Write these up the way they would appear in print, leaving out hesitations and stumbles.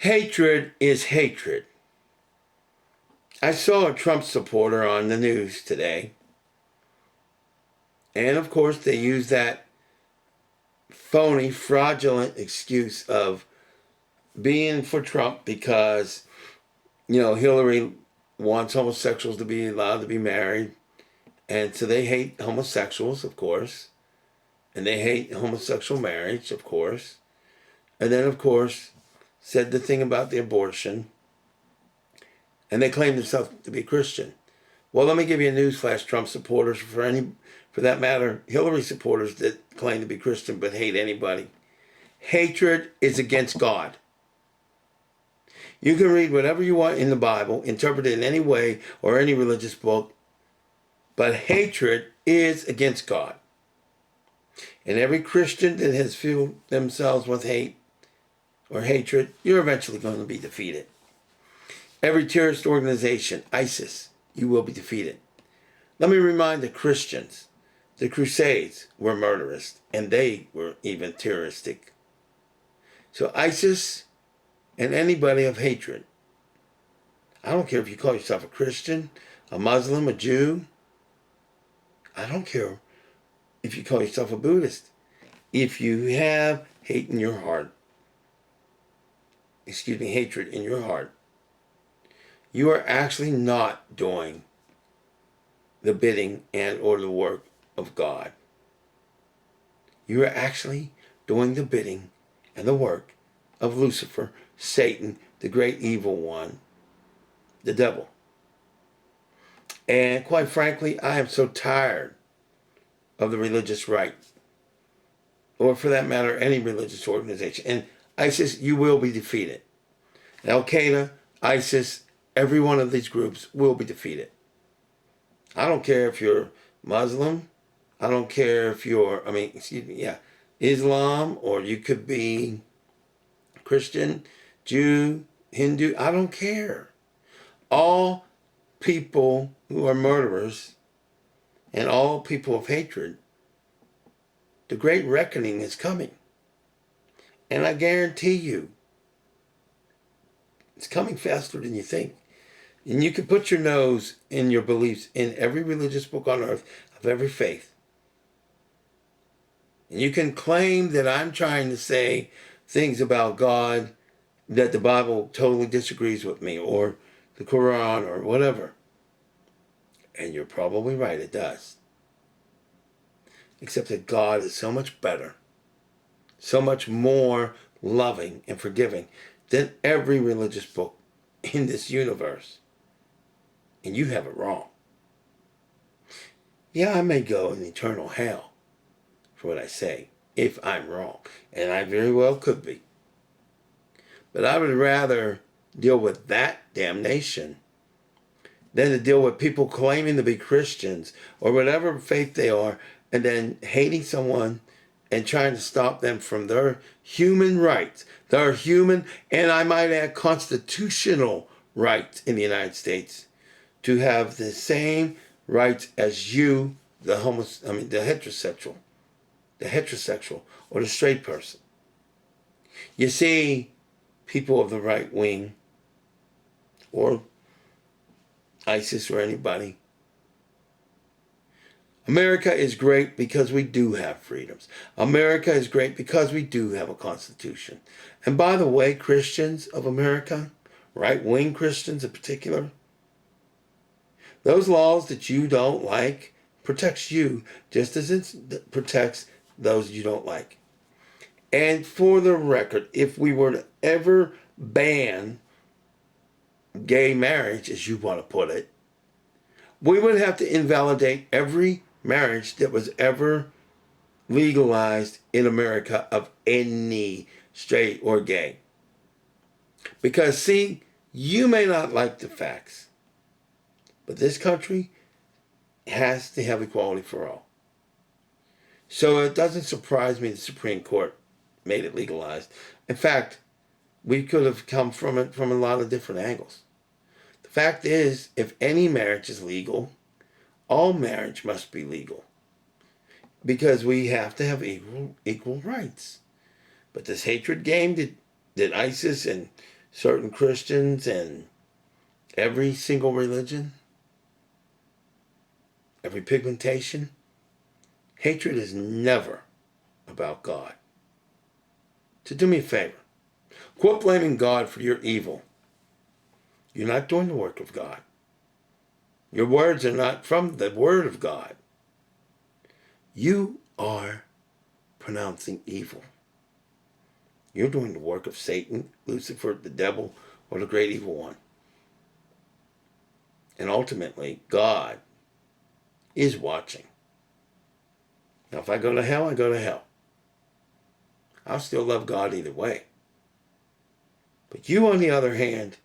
Hatred is hatred. I saw a Trump supporter on the news today. And of course, they use that phony, fraudulent excuse of being for Trump because, Hillary wants homosexuals to be allowed to be married. And so they hate homosexuals, of course. And they hate homosexual marriage, of course. And then, of course, said the thing about the abortion. And they claim themselves to be Christian. Well, let me give you a newsflash, Trump supporters, for that matter, Hillary supporters that claim to be Christian but hate anybody. Hatred is against God. You can read whatever you want in the Bible, interpret it in any way or any religious book, but hatred is against God. And every Christian that has filled themselves with hate or hatred, you're eventually going to be defeated. Every terrorist organization, ISIS, you will be defeated. Let me remind the Christians, the Crusades were murderous, and they were even terroristic. So ISIS and anybody of hatred, I don't care if you call yourself a Christian, a Muslim, a Jew, I don't care if you call yourself a Buddhist. If you have hate in your heart, hatred in your heart, you are actually not doing the bidding and or the work of God. You are actually doing the bidding and the work of Lucifer, Satan, the great evil one, the devil. And quite frankly, I am so tired of the religious right, or for that matter, any religious organization. And ISIS, you will be defeated. Al-Qaeda, ISIS, every one of these groups will be defeated. I don't care if you're Muslim. I don't care if you're, Islam, or you could be Christian, Jew, Hindu. I don't care. All people who are murderers and all people of hatred, the great reckoning is coming. And I guarantee you, it's coming faster than you think. And you can put your nose in your beliefs in every religious book on earth of every faith. And you can claim that I'm trying to say things about God that the Bible totally disagrees with me, or the Quran, or whatever. And you're probably right, it does. Except that God is so much better, so much more loving and forgiving than every religious book in this universe. And you have it wrong. Yeah, I may go in eternal hell for what I say, if I'm wrong. And I very well could be. But I would rather deal with that damnation than to deal with people claiming to be Christians or whatever faith they are, and then hating someone and trying to stop them from their human rights, their human, and I might add constitutional rights in the United States, to have the same rights as you, the heterosexual, or the straight person. You see, people of the right wing, or ISIS, or anybody, America is great because we do have freedoms. America is great because we do have a constitution. And by the way, Christians of America, right-wing Christians in particular, those laws that you don't like protects you just as it protects those you don't like. And for the record, if we were to ever ban gay marriage, as you want to put it, we would have to invalidate every marriage that was ever legalized in America of any straight or gay. Because, see, you may not like the facts, but this country has to have equality for all. So it doesn't surprise me the Supreme Court made it legalized. In fact, we could have come from it from a lot of different angles. The fact is, if any marriage is legal, all marriage must be legal. Because we have to have equal rights. But this hatred game that ISIS and certain Christians and every single religion, every pigmentation. Hatred is never about God. So do me a favor. Quit blaming God for your evil. You're not doing the work of God. Your words are not from the word of God. You are pronouncing evil. You're doing the work of Satan, Lucifer, the devil, or the great evil one. And ultimately, God is watching. Now, if I go to hell, I go to hell. I'll still love God either way. But you, on the other hand,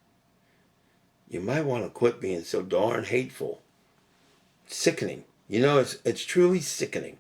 you might want to quit being so darn hateful. Sickening. You know, it's truly sickening.